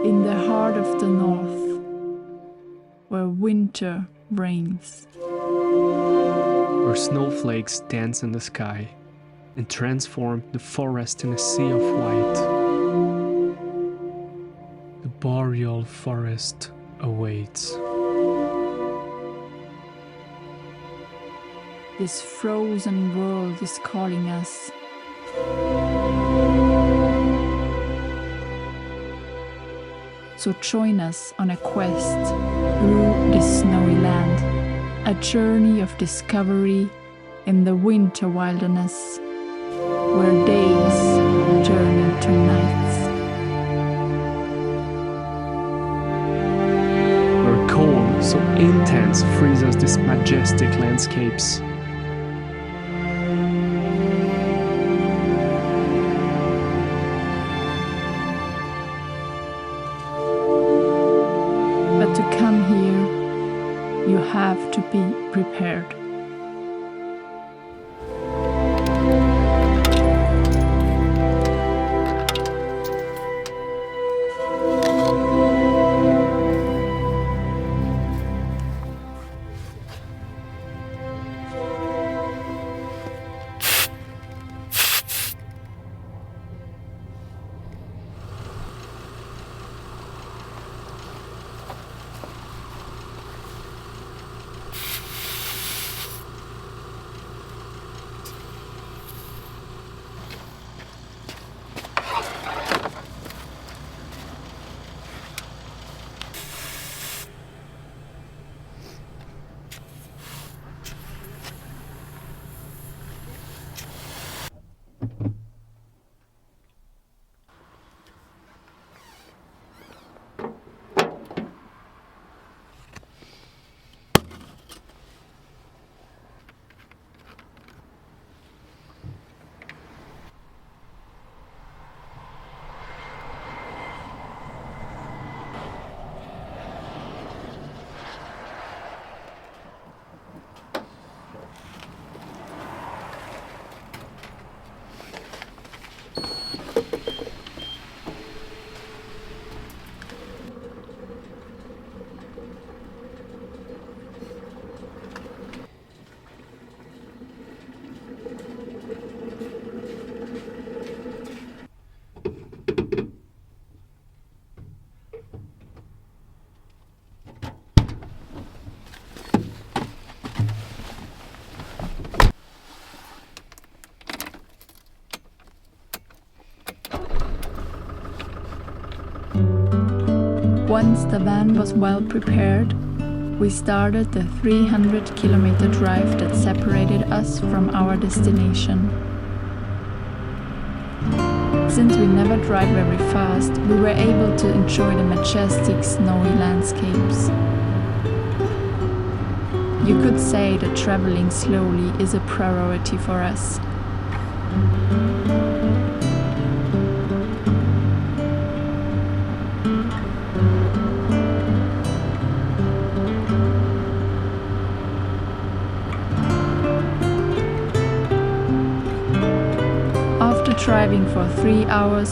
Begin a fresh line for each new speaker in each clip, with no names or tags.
in the heart of the north, where winter reigns,
where snowflakes dance in the sky and transform the forest in a sea of white. The boreal forest awaits.
This frozen world is calling us. So join us on a quest through this snowy land, a journey of discovery in the winter wilderness, where days turn into nights,
where cold so intense freezes these majestic landscapes.
but to come here, you have to be prepared. Once the van was well prepared, we started the 300-kilometer drive that separated us from our destination. Since we never drive very fast, we were able to enjoy the majestic snowy landscapes. You could say that traveling slowly is a priority for us. Driving for 3 hours,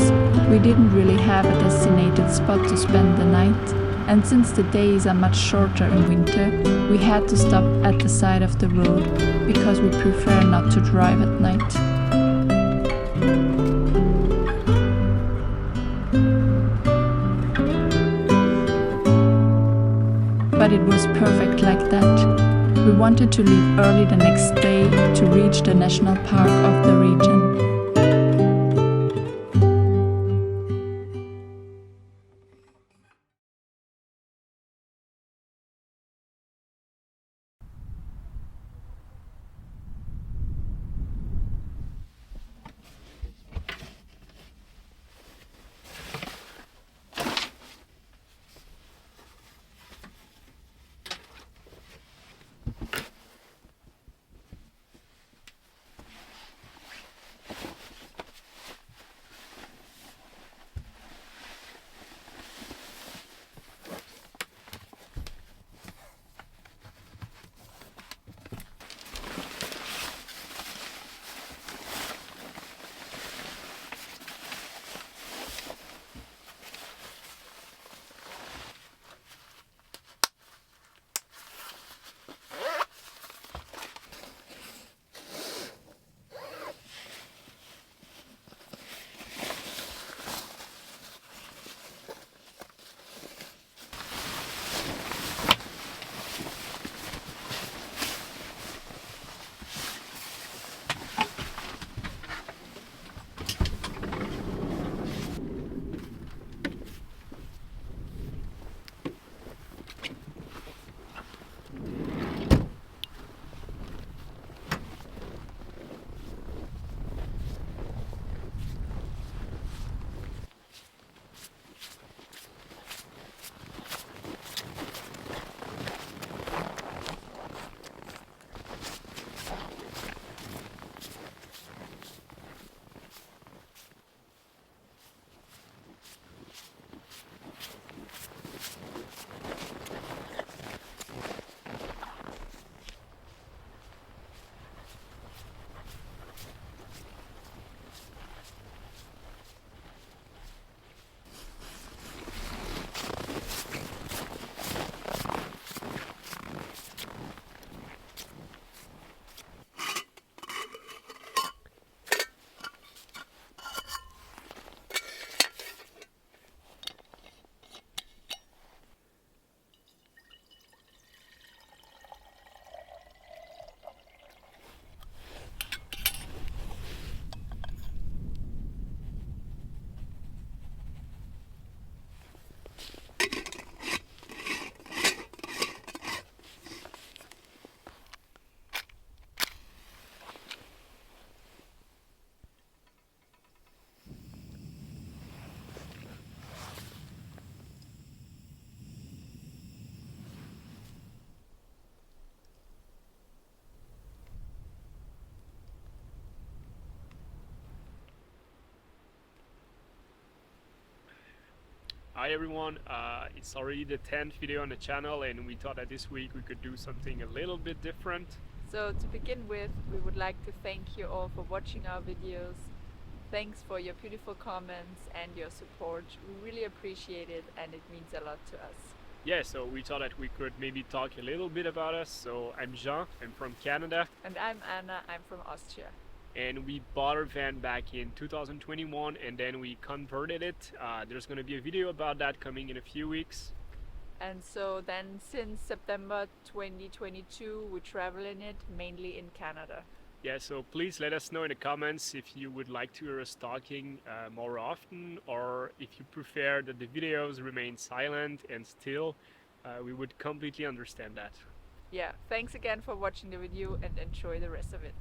we didn't really have a designated spot to spend the night, and since the days are much shorter in winter, we had to stop at the side of the road because we prefer not to drive at night. But it was perfect like that. We wanted to leave early the next day to reach the national park of the region.
Hi everyone, it's already the 10th video on the channel and we thought that this week we could do something a little bit different.
So to begin with, we would like to thank you all for watching our videos. Thanks for your beautiful comments and your support. We really appreciate it and it means a lot to us.
Yeah, so we thought that we could maybe talk a little bit about us. So I'm Jean, I'm from Canada.
And I'm Anna, I'm from Austria.
And we bought our van back in 2021 and then we converted it. There's going to be a video about that coming in a few weeks.
And so then since September 2022 we travel in it, mainly in Canada.
Yeah, so please let us know in the comments if you would like to hear us talking more often, or if you prefer that the videos remain silent and still, we would completely understand that.
Yeah, thanks again for watching the video and enjoy the rest of it.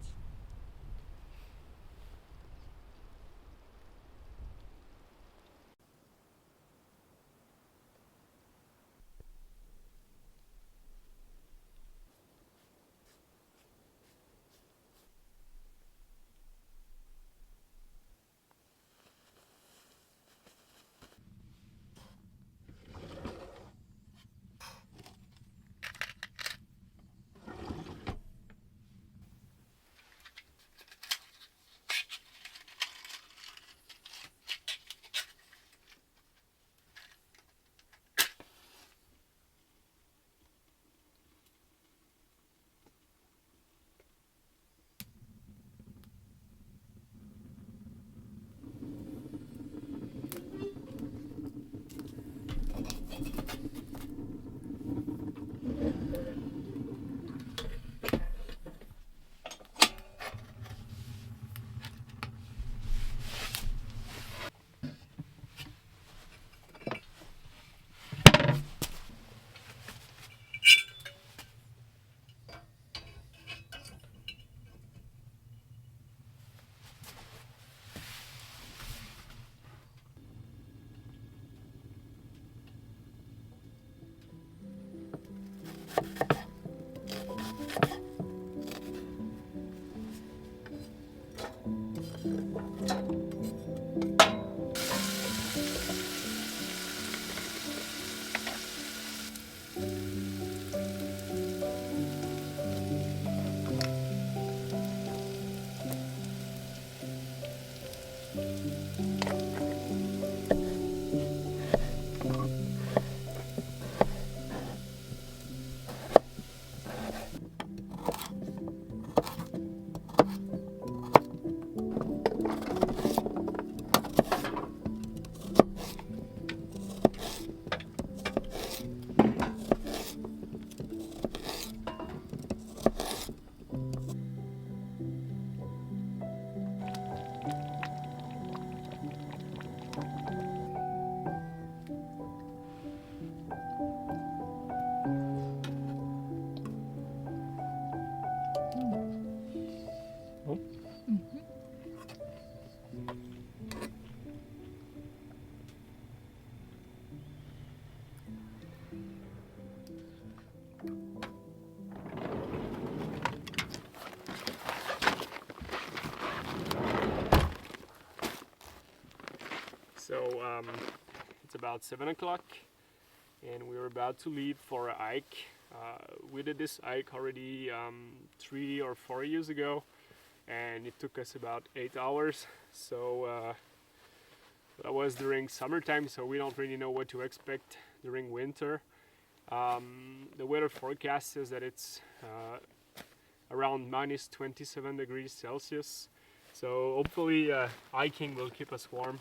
So it's about 7 o'clock and we're about to leave for a hike. We did this hike already 3 or 4 years ago and it took us about 8 hours. So that was during summertime, so we don't really know what to expect during winter. The weather forecast says that it's around minus 27 degrees Celsius. So hopefully hiking will keep us warm.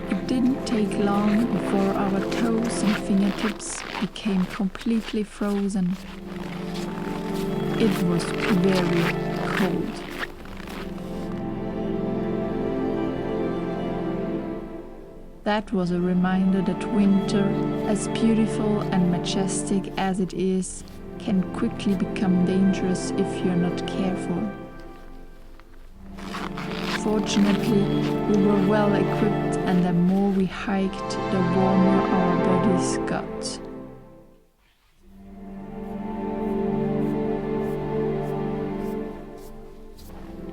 It didn't take long before our toes and fingertips became completely frozen. It was very cold. That was a reminder that winter, as beautiful and majestic as it is, can quickly become dangerous if you're not careful. Fortunately, we were well equipped, and the more we hiked, the warmer our bodies got.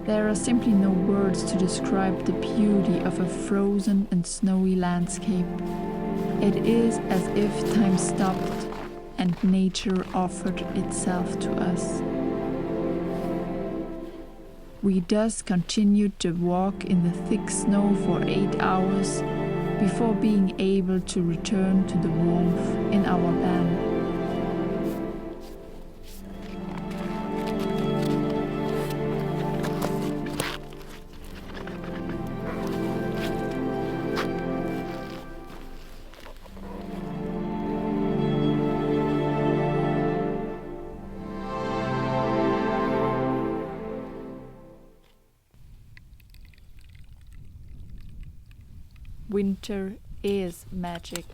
There are simply no words to describe the beauty of a frozen and snowy landscape. It is as if time stopped and nature offered itself to us. We thus continued to walk in the thick snow for 8 hours before being able to return to the warmth in our van. Winter is magic.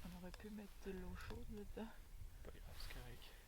On aurait pu mettre de l'eau chaude dedans.
Pas grave, c'est correct.